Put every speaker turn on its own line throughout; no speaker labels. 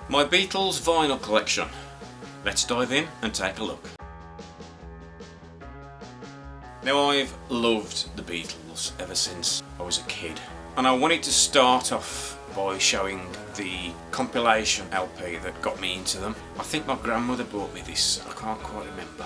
My Beatles vinyl collection. Let's dive in and take a look. Now, I've loved the Beatles ever since I was a kid, and I wanted to start off by showing the compilation LP that got me into them. I think my grandmother bought me this, I can't quite remember.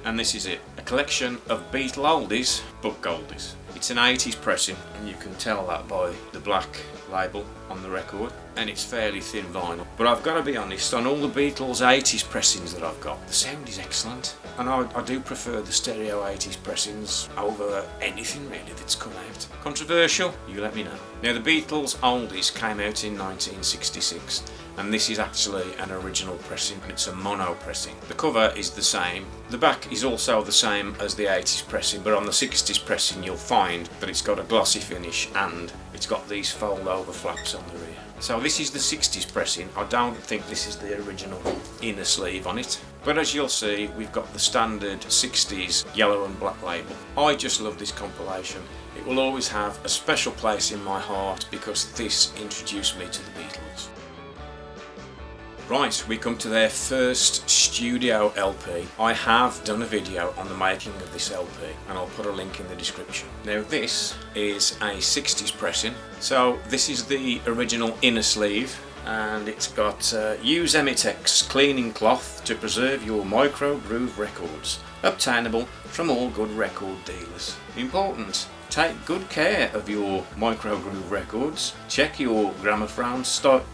And this is it, a collection of Beatles Oldies But Goldies. It's an 80s pressing, and you can tell that by the black label on the record, and it's fairly thin vinyl. But I've got to be honest, on all the Beatles 80s pressings that I've got, the sound is excellent, and I do prefer the stereo 80s pressings over anything really that's come out. Controversial? You let me know. Now, the Beatles Oldies came out in 1966, and this is actually an original pressing, and it's a mono pressing. The cover is the same, the back is also the same as the 80s pressing, but on the 60s pressing you'll find that it's got a glossy finish and it's got these fold over flaps on the rear. So this is the 60s pressing. I don't think this is the original inner sleeve on it, but as you'll see, we've got the standard 60s yellow and black label. I just love this compilation. It will always have a special place in my heart because this introduced me to the Beatles. Right, we come to their first studio LP. I have done a video on the making of this LP, and I'll put a link in the description. Now, this is a 60s pressing, so this is the original inner sleeve, and it's got use Emitex cleaning cloth to preserve your micro groove records, obtainable from all good record dealers. Important. Take good care of your micro groove records. Check your gramophone stylus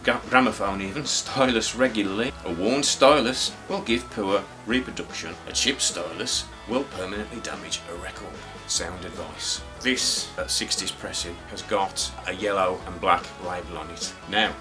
regularly. A worn stylus will give poor reproduction. A chipped stylus will permanently damage a record. Sound advice. This 60s pressing has got a yellow and black label on it. Now,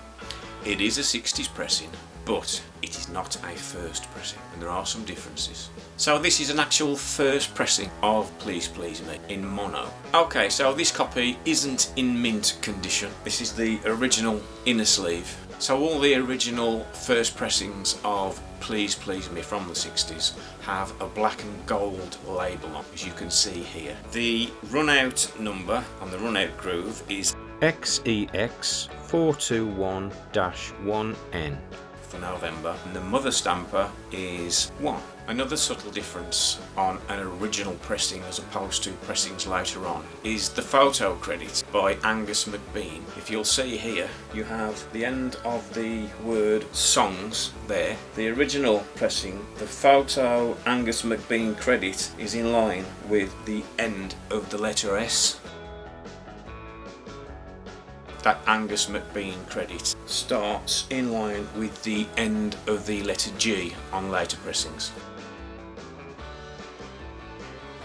it is a 60s pressing, but it is not a first pressing, and there are some differences. So this is an actual first pressing of Please Please Me in mono. Okay, so this copy isn't in mint condition. This is the original inner sleeve. So all the original first pressings of Please Please Me from the 60s have a black and gold label on, as you can see here. The run-out number on the run-out groove is XEX 421-1N. For November, and the mother stamper is 1. Another subtle difference on an original pressing as opposed to pressings later on is the photo credit by Angus McBean. If you'll see here, you have the end of the word songs there. The original pressing, the photo Angus McBean credit is in line with the end of the letter S. That Angus McBean credit starts in line with the end of the letter G on later pressings.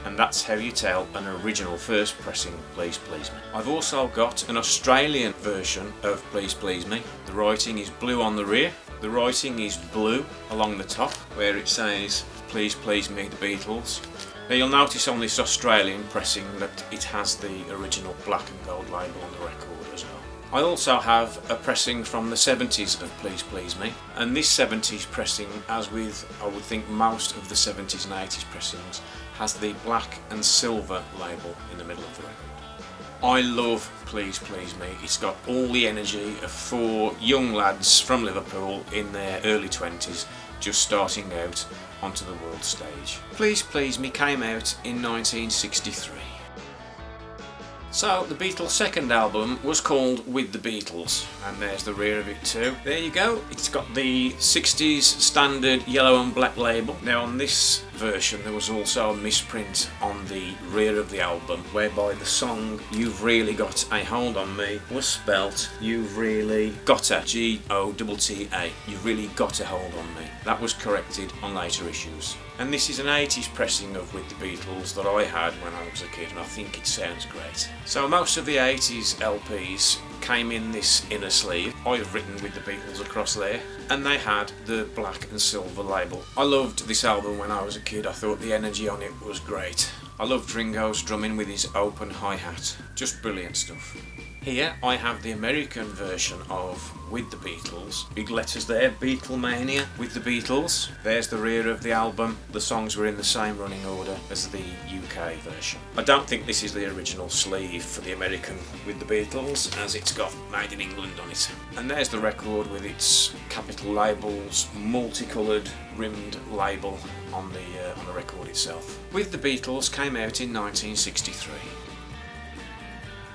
And that's how you tell an original first pressing Please Please Me. I've also got an Australian version of Please Please Me. The writing is blue on the rear. The writing is blue along the top where it says Please Please Me, the Beatles. Now, you'll notice on this Australian pressing that it has the original black and gold label on the record as well. I also have a pressing from the 70s of Please Please Me, and this 70s pressing, as with I would think most of the 70s and 80s pressings, has the black and silver label in the middle of the record. I love Please Please Me. It's got all the energy of 4 young lads from Liverpool in their early 20s just starting out onto the world stage. Please Please Me came out in 1963. So the Beatles' second album was called With the Beatles, and there's the rear of it too. There you go, it's got the 60s standard yellow and black label. Now, on this version there was also a misprint on the rear of the album whereby the song You've Really Got a Hold on Me was spelt You've Really Gotta, G-O-T-T-A. You've Really Got a Hold on Me. That was corrected on later issues. And this is an 80s pressing of With the Beatles that I had when I was a kid, and I think it sounds great. So most of the 80s LPs came in this inner sleeve. I've written With the Beatles across there, and they had the black and silver label. I loved this album when I was a kid. I thought the energy on it was great. I loved Ringo's drumming with his open hi-hat. Just brilliant stuff. Here I have the American version of With the Beatles. Big letters there, Beatlemania with the Beatles. There's the rear of the album. The songs were in the same running order as the UK version. I don't think this is the original sleeve for the American With the Beatles, as it's got Made in England on it. And there's the record with its capital labels, multicoloured rimmed label on the record itself. With the Beatles came out in 1963.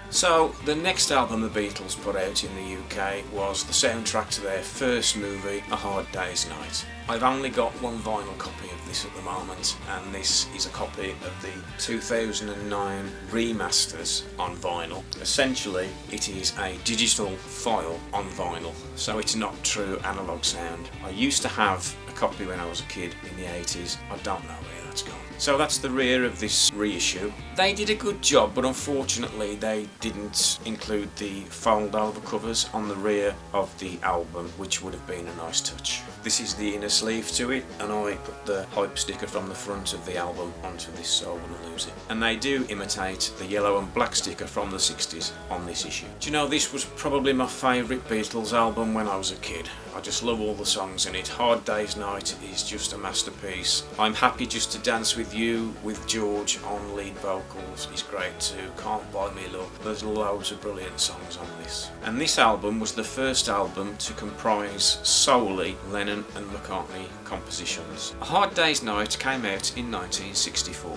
So the next album the Beatles put out in the UK was the soundtrack to their first movie, A Hard Day's Night. I've only got one vinyl copy of this at the moment, and this is a copy of the 2009 remasters on vinyl. Essentially it is a digital file on vinyl, so it's not true analogue sound. I used to have a copy when I was a kid in the 80s, I don't know where that's gone. So that's the rear of this reissue. They did a good job, but unfortunately they didn't include the fold over covers on the rear of the album, which would have been a nice touch. This is the inner sleeve to it, and I put the hype sticker from the front of the album onto this so I wouldn't lose it. And they do imitate the yellow and black sticker from the 60s on this issue. Do you know, this was probably my favourite Beatles album when I was a kid. I just love all the songs in it. Hard Day's Night is just a masterpiece. I'm Happy Just to Dance With You with George on lead vocals is great too. Can't Buy Me Love. There's loads of brilliant songs on this. And this album was the first album to comprise solely Lennon and McCartney compositions. A Hard Day's Night came out in 1964.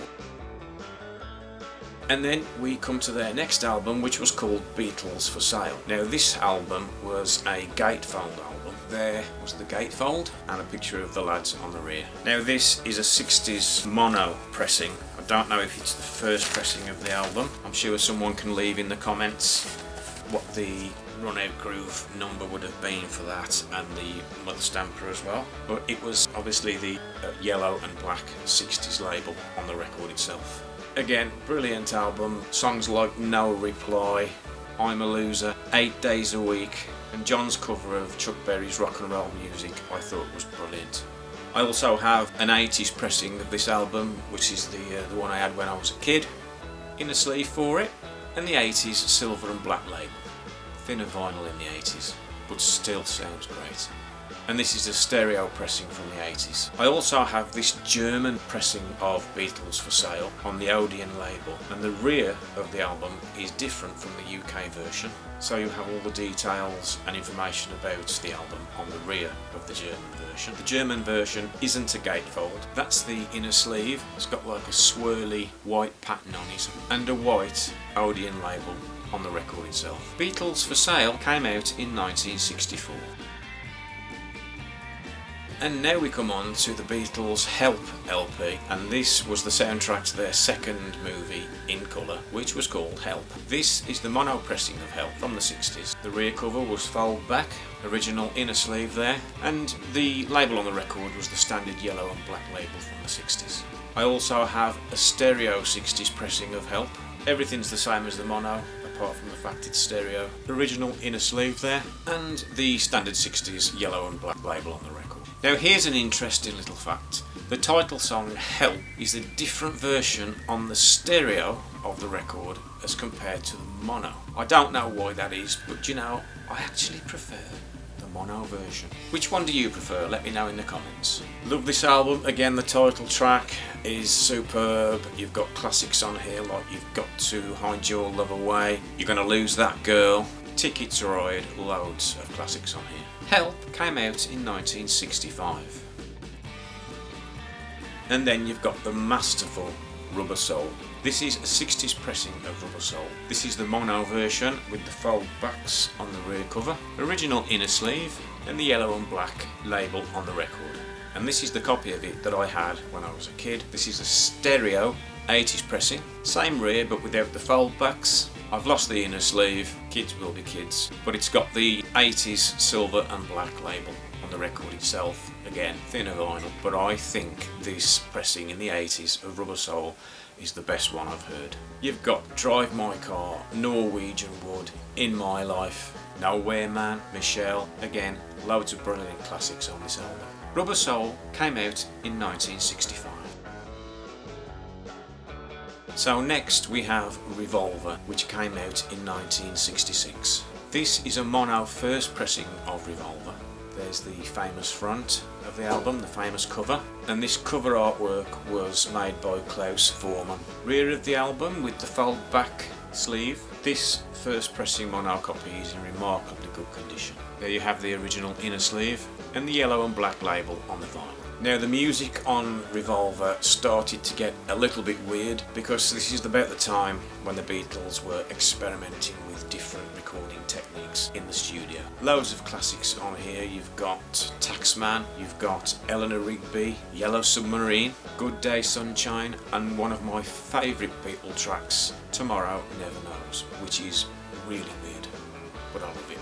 And then we come to their next album, which was called Beatles For Sale. Now this album was a gatefold album. There was the gatefold and a picture of the lads on the rear. Now this is a 60s mono pressing. I don't know if it's the first pressing of the album. I'm sure someone can leave in the comments what the run out groove number would have been for that, and the mother stamper as well. But it was obviously the yellow and black 60s label on the record itself. Again, brilliant album. Songs like No Reply, I'm a Loser, 8 Days a Week, and John's cover of Chuck Berry's Rock and Roll Music I thought was brilliant. I also have an 80s pressing of this album, which is the one I had when I was a kid, in a sleeve for it, and the 80s silver and black label. Thinner vinyl in the 80s, but still sounds great. And this is a stereo pressing from the 80s. I also have this German pressing of Beatles For Sale on the Odeon label, and the rear of the album is different from the UK version, so you have all the details and information about the album on the rear of the German version. The German version isn't a gatefold, that's the inner sleeve. It's got like a swirly white pattern on it and a white Odeon label on the record itself. Beatles For Sale came out in 1964. And now we come on to the Beatles Help LP, and this was the soundtrack to their second movie in colour, which was called Help. This is the mono pressing of Help from the 60s. The rear cover was fold back, original inner sleeve there, and the label on the record was the standard yellow and black label from the 60s. I also have a stereo 60s pressing of Help. Everything's the same as the mono, apart from the fact it's stereo. Original inner sleeve there, and the standard 60s yellow and black label on the record. Now here's an interesting little fact. The title song Help is a different version on the stereo of the record as compared to the mono. I don't know why that is, but you know, I actually prefer the mono version. Which one do you prefer? Let me know in the comments. Love this album. Again, the title track is superb. You've got classics on here like You've Got to Hide Your Love Away, You're Gonna Lose That Girl, Ticket to Ride, loads of classics on here. Help came out in 1965. And then you've got the masterful Rubber Soul. This is a 60s pressing of Rubber Soul. This is the mono version with the fold backs on the rear cover, original inner sleeve, and the yellow and black label on the record. And this is the copy of it that I had when I was a kid. This is a stereo 80s pressing, same rear but without the fold backs. I've lost the inner sleeve, kids will be kids, but it's got the 80s silver and black label on the record itself. Again, thinner vinyl, but I think this pressing in the 80s of Rubber Soul is the best one I've heard. You've got Drive My Car, Norwegian Wood, In My Life, Nowhere Man, Michelle. Again, loads of brilliant classics on this album. Rubber Soul came out in 1965. So next we have Revolver, which came out in 1966. This is a mono first pressing of Revolver. There's the famous front of the album, the famous cover, and this cover artwork was made by Klaus Voormann. Rear of the album with the fold back sleeve. This first pressing mono copy is in remarkably good condition. There you have the original inner sleeve and the yellow and black label on the vinyl. Now the music on Revolver started to get a little bit weird because this is about the time when the Beatles were experimenting with different recording techniques in the studio. Loads of classics on here. You've got Taxman, you've got Eleanor Rigby, Yellow Submarine, Good Day Sunshine, and one of my favourite Beatle tracks, Tomorrow Never Knows, which is really weird, but I love it.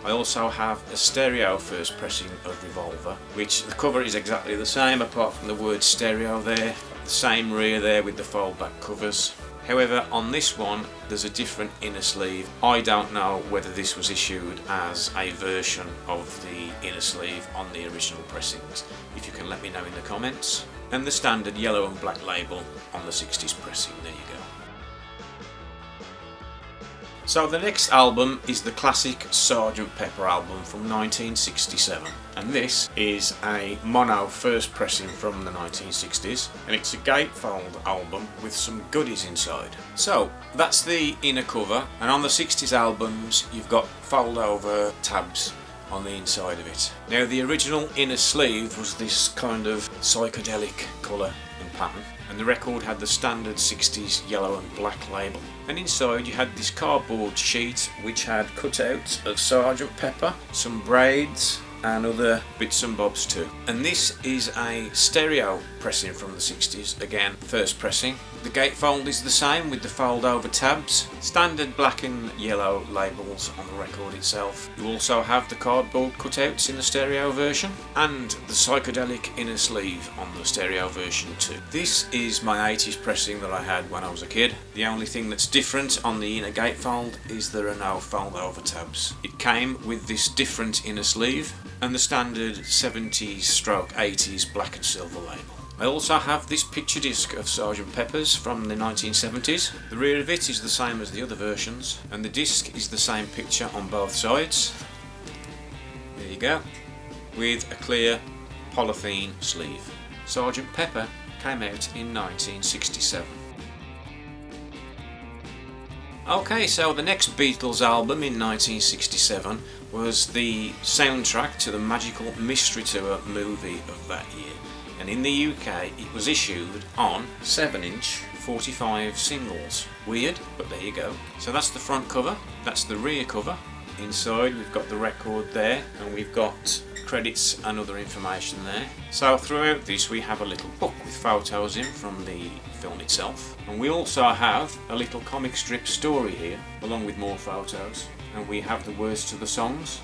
I also have a stereo first pressing of Revolver, which the cover is exactly the same apart from the word stereo there, the same rear there with the fold back covers. However, on this one there's a different inner sleeve. I don't know whether this was issued as a version of the inner sleeve on the original pressings. If you can let me know in the comments. And the standard yellow and black label on the 60s pressing, there you go. So the next album is the classic Sgt Pepper album from 1967, and this is a mono first pressing from the 1960s, and it's a gatefold album with some goodies inside. So that's the inner cover, and on the 60s albums you've got fold over tabs on the inside of it. Now the original inner sleeve was this kind of psychedelic colour and pattern, and the record had the standard 60s yellow and black label. And inside you had this cardboard sheet which had cutouts of Sgt Pepper, some braids and other bits and bobs too. And this is a stereo pressing from the 60s, again first pressing. The gatefold is the same with the fold over tabs, standard black and yellow labels on the record itself. You also have the cardboard cutouts in the stereo version and the psychedelic inner sleeve on the stereo version too. This is my 80s pressing that I had when I was a kid. The only thing that's different on the inner gatefold is there are no fold over tabs. It came with this different inner sleeve and the standard 70s/80s black and silver label. I also have this picture disc of Sgt Pepper's from the 1970s. The rear of it is the same as the other versions, and the disc is the same picture on both sides. There you go, with a clear polythene sleeve. Sgt Pepper came out in 1967. Okay, so the next Beatles album in 1967 was the soundtrack to the Magical Mystery Tour movie of that year. And in the UK it was issued on 7-inch 45 singles. Weird, but there you go. So that's the front cover, that's the rear cover. Inside we've got the record there, and we've got credits and other information there. So throughout this we have a little book with photos in from the film itself, and we also have a little comic strip story here along with more photos, and we have the words to the songs.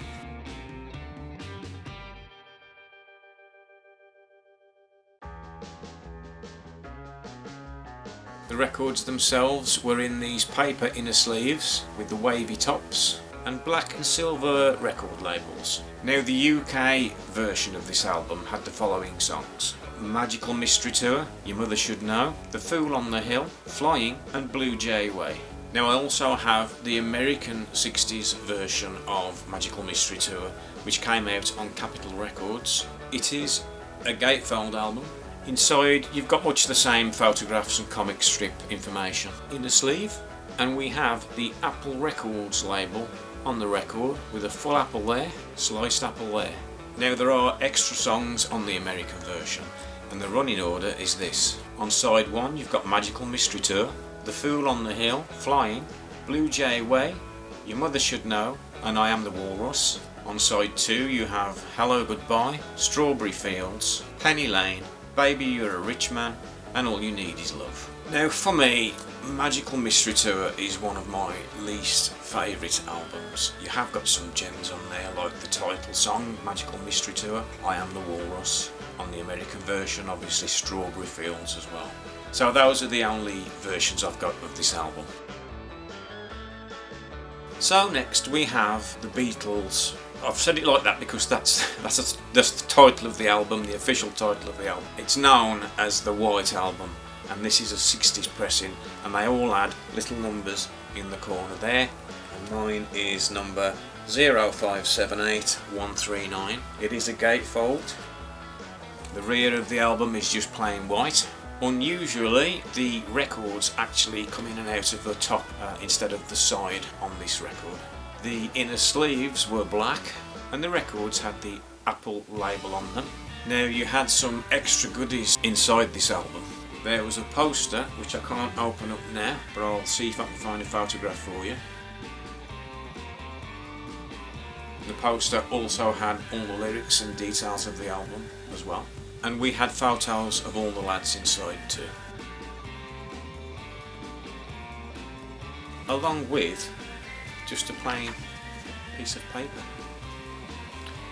The records themselves were in these paper inner sleeves with the wavy tops and black and silver record labels. Now the UK version of this album had the following songs: Magical Mystery Tour, Your Mother Should Know, The Fool on the Hill, Flying and Blue Jay Way. Now I also have the American 60s version of Magical Mystery Tour, which came out on Capitol Records. It is a gatefold album. Inside you've got much the same photographs and comic strip information in the sleeve, and we have the Apple Records label on the record with a full apple there, sliced apple there. Now there are extra songs on the American version, and the running order is this. On side 1 you've got Magical Mystery Tour, The Fool on the Hill, Flying, Blue Jay Way, Your Mother Should Know, and I Am the Walrus. On side 2 you have Hello Goodbye, Strawberry Fields, Penny Lane, Baby You're a Rich Man, and All You Need Is Love. Now for me, Magical Mystery Tour is one of my least favourite albums. You have got some gems on there, like the title song, Magical Mystery Tour, I Am the Walrus. On the American version, obviously Strawberry Fields as well. So those are the only versions I've got of this album. So next we have the Beatles. I've said it like that because that's the title of the album, the official title of the album. It's known as the White Album and this is a 60s pressing, and they all had little numbers in the corner there, and mine is number 0578139. It is a gatefold. The rear of the album is just plain white. Unusually, the records actually come in and out of the top instead of the side on this record. The inner sleeves were black, and the records had the Apple label on them. Now, you had some extra goodies inside this album. There was a poster, which I can't open up now, but I'll see if I can find a photograph for you. The poster also had all the lyrics and details of the album as well. And we had photos of all the lads inside too. Along with just a plain piece of paper.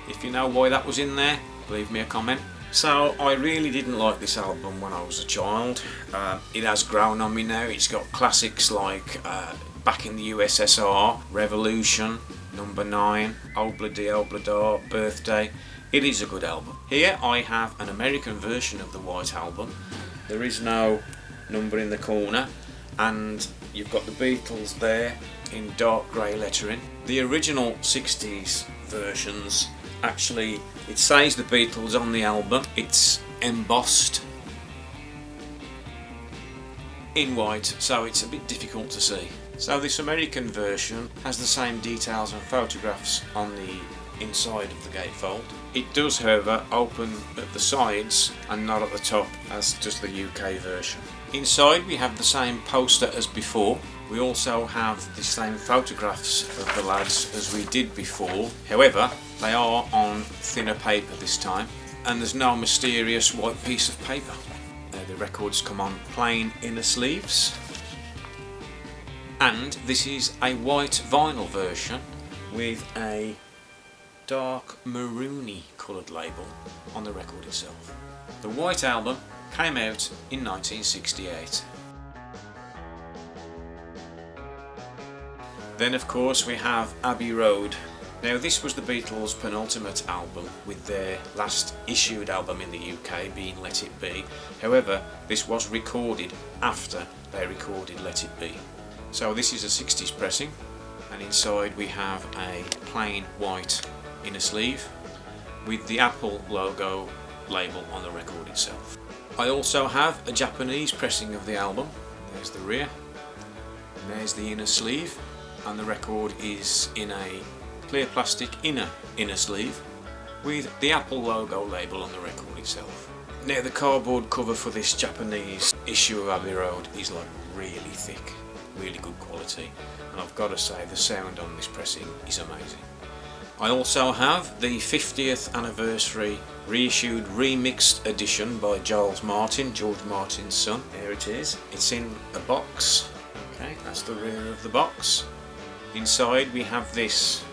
If you know why that was in there, leave me a comment. So I really didn't like this album when I was a child. It has grown on me now. It's got classics like Back in the USSR, Revolution, Number 9, Obladi Oblada, Birthday. It is a good album. Here I have an American version of the White Album. There is no number in the corner, and you've got the Beatles there in dark grey lettering. The original 60s versions, actually, it says the Beatles on the album. It's embossed in white, so it's a bit difficult to see. So this American version has the same details and photographs on the inside of the gatefold. It does, however, open at the sides and not at the top as does the UK version. Inside we have the same poster as before. We also have the same photographs of the lads as we did before. However, they are on thinner paper this time, and there's no mysterious white piece of paper. The records come on plain inner sleeves, and this is a white vinyl version with a dark maroony coloured label on the record itself. The White Album came out in 1968. Then of course we have Abbey Road. Now this was the Beatles' penultimate album, with their last issued album in the UK being Let It Be. However, this was recorded after they recorded Let It Be. So this is a 60s pressing, and inside we have a plain white inner sleeve with the Apple logo label on the record itself. I also have a Japanese pressing of the album. There's the rear, and there's the inner sleeve, and the record is in a clear plastic inner sleeve with the Apple logo label on the record itself. Now the cardboard cover for this Japanese issue of Abbey Road is like really thick, really good quality, and I've got to say the sound on this pressing is amazing. I also have the 50th anniversary reissued remixed edition by George Martin's son. There it is. It's in a box. Okay, that's the rear of the box. Inside we have this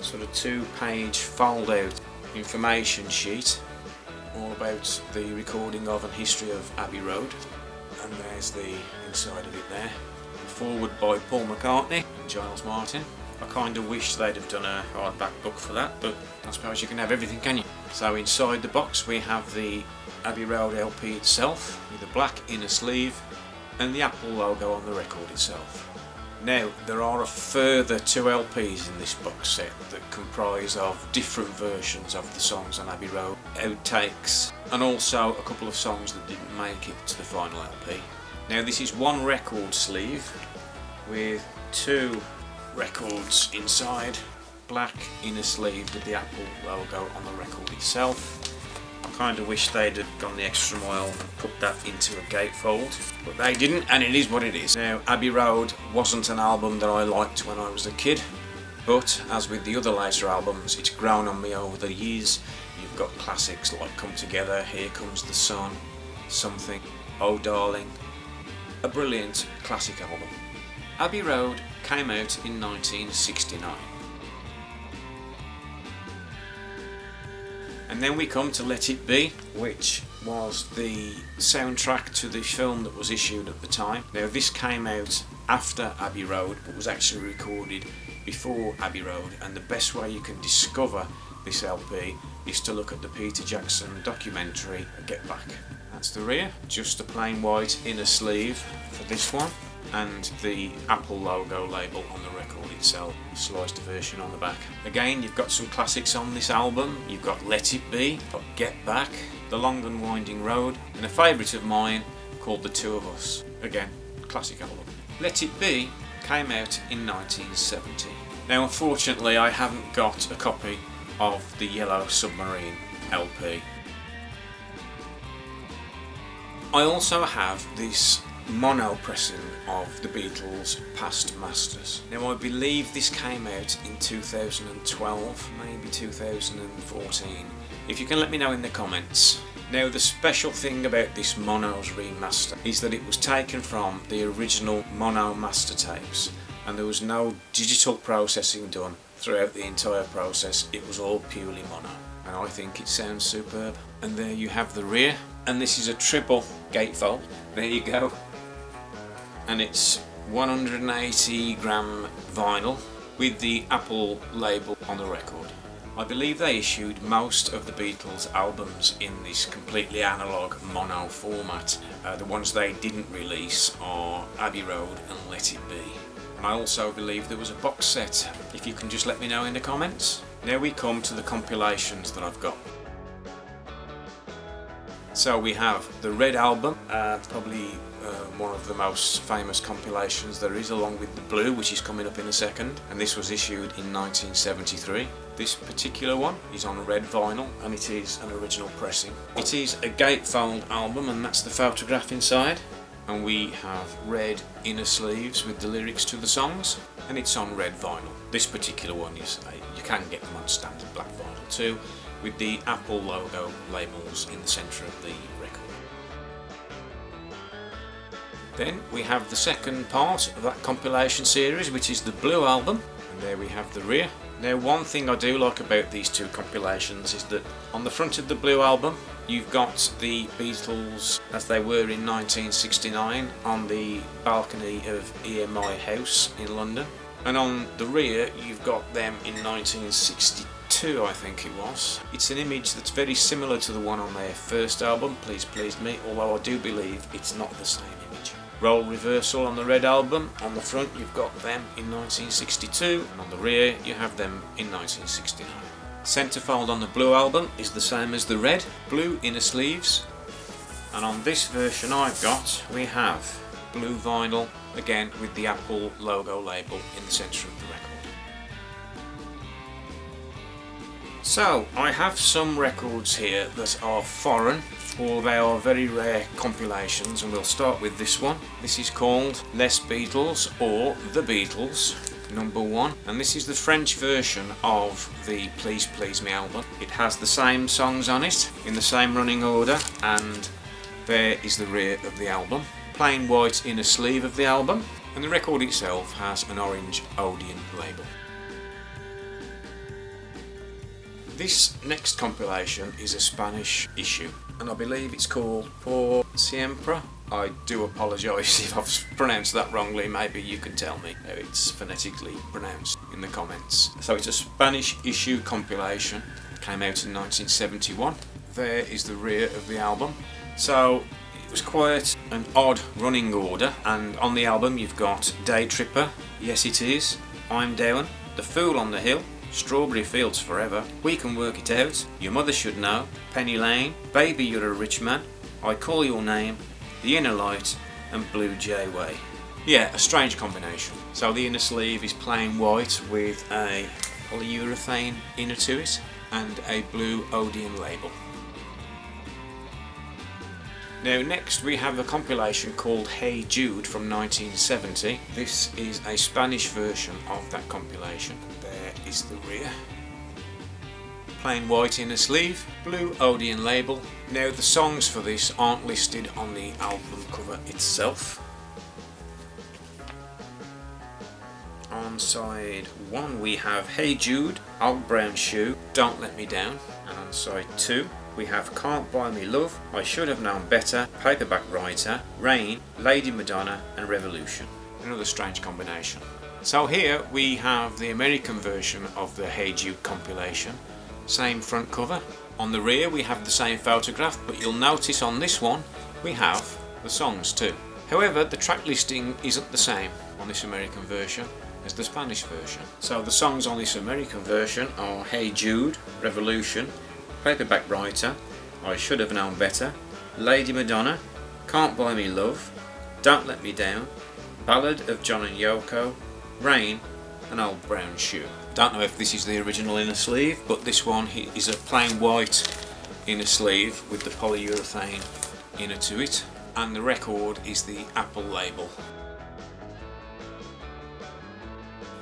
sort of 2-page fold out information sheet all about the recording of and history of Abbey Road, and there's the inside of it there. Forward by Paul McCartney and Giles Martin. I kind of wish they'd have done a hardback book for that, but I suppose you can have everything, can you? So inside the box we have the Abbey Road LP itself with a black inner sleeve and the Apple logo on the record itself. Now there are a further 2 LPs in this box set that comprise of different versions of the songs on Abbey Road, outtakes, and also a couple of songs that didn't make it to the final LP. Now this is one record sleeve with 2 records inside, black inner sleeve with the Apple logo on the record itself. I kind of wish they'd have gone the extra mile and put that into a gatefold, but they didn't, and it is what it is. Now Abbey Road wasn't an album that I liked when I was a kid, but as with the other later albums, it's grown on me over the years. You've got classics like Come Together, Here Comes the Sun, Something, Oh Darling. A brilliant classic album. Abbey Road came out in 1969. And then we come to Let It Be, which was the soundtrack to the film that was issued at the time. Now this came out after Abbey Road, but was actually recorded before Abbey Road, and the best way you can discover this LP is to look at the Peter Jackson documentary Get Back. that's the rear, just a plain white inner sleeve for this one, and the Apple logo label on the record itself, sliced version on the back. Again, you've got some classics on this album. You've got Let It Be, got Get Back, The Long and Winding Road, and a favourite of mine called The Two of Us. Again, classic album. Let It Be came out in 1970. Now unfortunately I haven't got a copy of the Yellow Submarine LP. I also have this mono pressing of the Beatles' Past Masters. Now I believe this came out in 2012, maybe 2014. If you can let me know in the comments. Now the special thing about this mono's remaster is that it was taken from the original mono master tapes, and there was no digital processing done throughout the entire process. It was all purely mono, and I think it sounds superb. And there you have the rear, and this is a triple gatefold. There you go. And it's 180 gram vinyl with the Apple label on the record. I believe they issued most of the Beatles albums in this completely analogue mono format. The ones they didn't release are Abbey Road and Let It Be. And I also believe there was a box set, if you can just let me know in the comments. Now we come to the compilations that I've got. So we have the Red album, probably one of the most famous compilations there is, along with the Blue, which is coming up in a second, and this was issued in 1973. This particular one is on red vinyl, and it is an original pressing. It is a gatefold album, and that's the photograph inside, and we have red inner sleeves with the lyrics to the songs, and it's on red vinyl. This particular one is, you can get them on standard black vinyl too, with the Apple logo labels in the centre of the record. Then we have the second part of that compilation series, which is the Blue album, and there we have the rear. Now one thing I do like about these two compilations is that on the front of the Blue album you've got the Beatles as they were in 1969 on the balcony of EMI House in London, and on the rear you've got them in 1962, I think it was. It's an image that's very similar to the one on their first album, Please Please Me, although I do believe it's not the same image. Role reversal on the Red album. On the front you've got them in 1962, and on the rear you have them in 1969. Centerfold on the Blue album is the same as the Red, blue inner sleeves, and on this version I've got, we have blue vinyl, again with the Apple logo label in the centre of the record. So I have some records here that are foreign, or they are very rare compilations, and we'll start with this one. This is called Les Beatles or The Beatles #1, and this is the French version of the Please Please Me album. It has the same songs on it in the same running order, and there is the rear of the album. Plain white inner sleeve of the album, and the record itself has an orange Odeon label. This next compilation is a Spanish issue, and I believe it's called Por Siempre. I do apologise if I've pronounced that wrongly. Maybe you can tell me how it's phonetically pronounced in the comments. So it's a Spanish issue compilation. It came out in 1971. There is the rear of the album. So it was quite an odd running order, and on the album you've got Day Tripper, Yes It Is, I'm Down, The Fool on the Hill, Strawberry Fields Forever, We Can Work It Out, Your Mother Should Know, Penny Lane, Baby You're a Rich Man, I Call Your Name, The Inner Light, and Blue Jay Way. Yeah, a strange combination. So the inner sleeve is plain white with a polyurethane inner to it and a blue Odeon label. Now next we have a compilation called Hey Jude from 1970. This is a Spanish version of that compilation. There is the rear. Plain white inner sleeve, blue Odeon label. Now the songs for this aren't listed on the album cover itself. On side 1 we have Hey Jude, Old Brown Shoe, Don't Let Me Down, and on side 2 we have Can't Buy Me Love, I Should Have Known Better, Paperback Writer, Rain, Lady Madonna, and Revolution. Another strange combination. So here we have the American version of the Hey Jude compilation. Same front cover, On the rear we have the same photograph, but you'll notice on this one we have the songs too. However, the track listing isn't the same on this American version as the Spanish version. So the songs on this American version are Hey Jude, Revolution, Paperback Writer, I Should Have Known Better, Lady Madonna, Can't Buy Me Love, Don't Let Me Down, Ballad of John and Yoko, Rain, and Old Brown Shoe. Don't know if this is the original inner sleeve, but this one is a plain white inner sleeve with the polyurethane inner to it, and the record is the Apple label.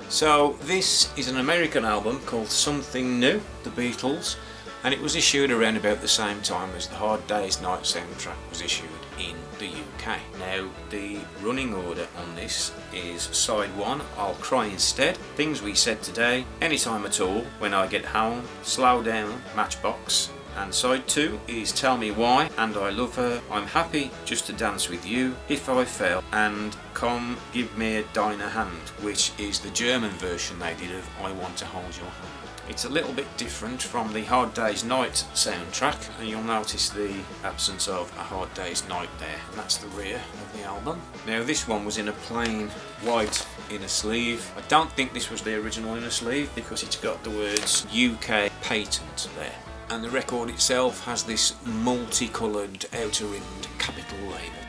So this is an American album called Something New, The Beatles, and it was issued around about the same time as the Hard Day's Night soundtrack was issued in the UK. Now the running order on this is side 1, I'll Cry Instead, Things We Said Today, Anytime At All, When I Get Home, Slow Down, Matchbox, and side 2 is Tell Me Why, And I Love Her, I'm Happy Just to Dance With You, If I Fell, and Come Give Me a Diner Hand, which is the German version they did of I Want to Hold Your Hand. It's a little bit different from the Hard Day's Night soundtrack, and you'll notice the absence of a Hard Day's Night there, and that's the rear of the album. Now this one was in a plain white inner sleeve. I don't think this was the original inner sleeve because it's got the words UK patent there. And the record itself has this multicoloured outer rimmed capital label.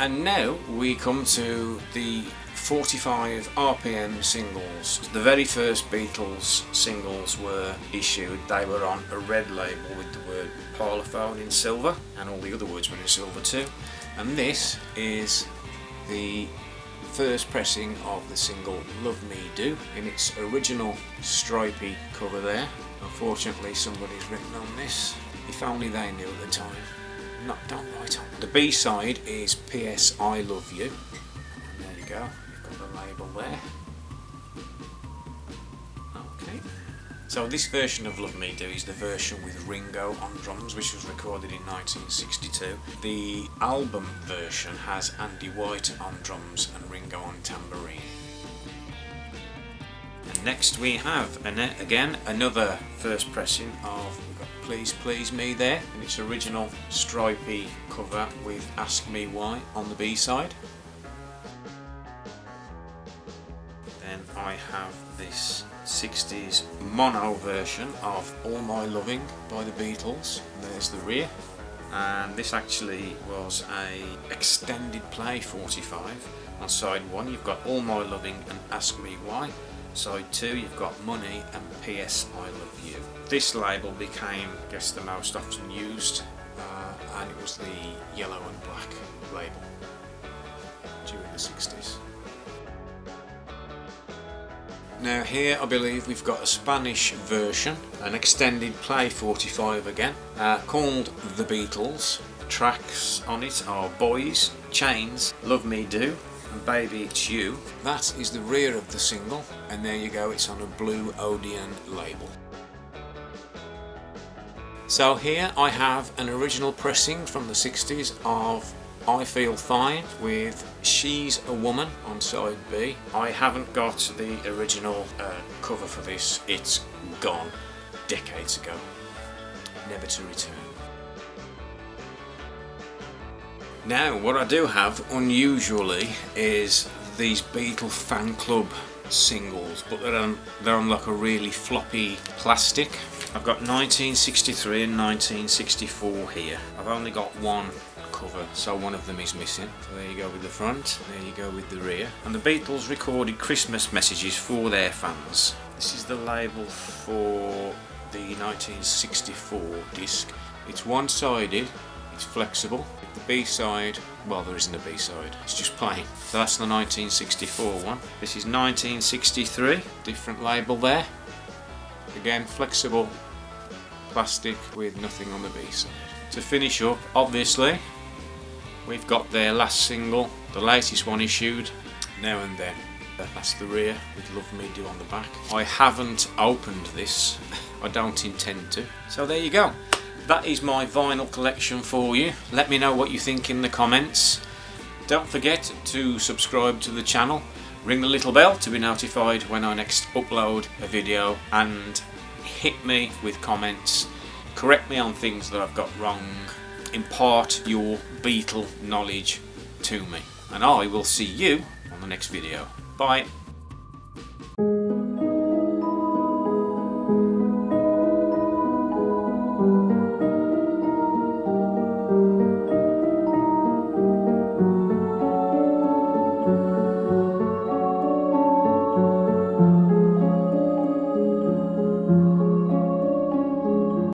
And now we come to the 45 RPM singles. The very first Beatles singles were issued. They were on a red label with the word Parlophone in silver, and all the other words were in silver too. And this is the first pressing of the single Love Me Do in its original stripy cover there. Unfortunately somebody's written on this. If only they knew at the time. Not done right on. The B-side is P.S. I Love You. And there you go, you've got the label there. Okay. So this version of Love Me Do is the version with Ringo on drums, which was recorded in 1962. The album version has Andy White on drums and Ringo on tambourine. And next we have, again, another first pressing of Please Please Me there, in its original stripy cover with Ask Me Why on the B-side. Then I have this 60s mono version of All My Loving by the Beatles. There's the rear, and this actually was a extended play 45. On side 1 you've got All My Loving and Ask Me Why. Side 2 you've got Money and P.S. I Love You. This label became, I guess, the most often used, and it was the yellow and black label during the 60s. Now here I believe we've got a Spanish version, an extended play 45 again, called The Beatles. The tracks on it are Boys, Chains, Love Me Do, and Baby It's You. That is the rear of the single, and there you go, it's on a blue Odeon label. So here I have an original pressing from the 60s of I Feel Fine with She's a Woman on side B. I haven't got the original cover for this, it's gone decades ago, never to return. Now what I do have unusually is these Beatle fan club singles, but they're on like a really floppy plastic. I've got 1963 and 1964 here. I've only got one cover, so one of them is missing. So there you go with the front, there you go with the rear. And the Beatles recorded Christmas messages for their fans. This is the label for the 1964 disc. It's one-sided, it's flexible. The B-side, well, there isn't a B-side, it's just plain. So that's the 1964 one. This is 1963, different label there. Again, flexible plastic with nothing on the B-side. To finish up, obviously, we've got their last single, the latest one issued, Now and Then. That's the rear with Love Me Do on the back. I haven't opened this, I don't intend to. So there you go. That is my vinyl collection for you. Let me know what you think in the comments. Don't forget to subscribe to the channel, ring the little bell to be notified when I next upload a video, and hit me with comments, correct me on things that I've got wrong, impart your Beatle knowledge to me, and I will see you on the next video. Bye.